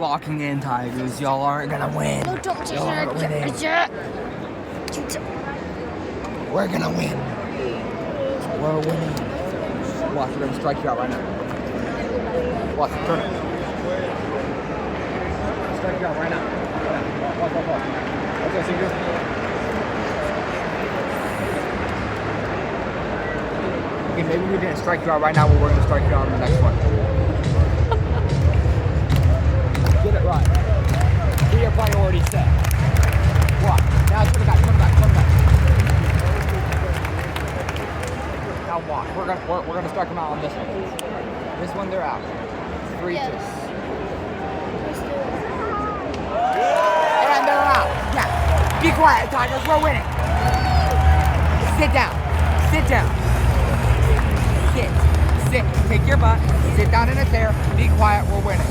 locking in, Tigers. Y'all aren't gonna win. No, don't Y'all aren't winning. We're gonna win. We're winning. Watch, we're gonna strike you out right now. Watch, turn it. Strike you out right now. Watch. Okay, see this? Okay, maybe we didn't strike you out right now, but we're gonna strike you out on the next one. Get it right. Be your priority set. Watch. Now turn it back. Now watch. We're gonna strike them out on this one. This one they're out. 3-2. Yes. And they're out. Yeah. Be quiet, Tigers. We're winning. Sit down. Sit. Take your butt. Sit down in a chair. Be quiet. We're winning.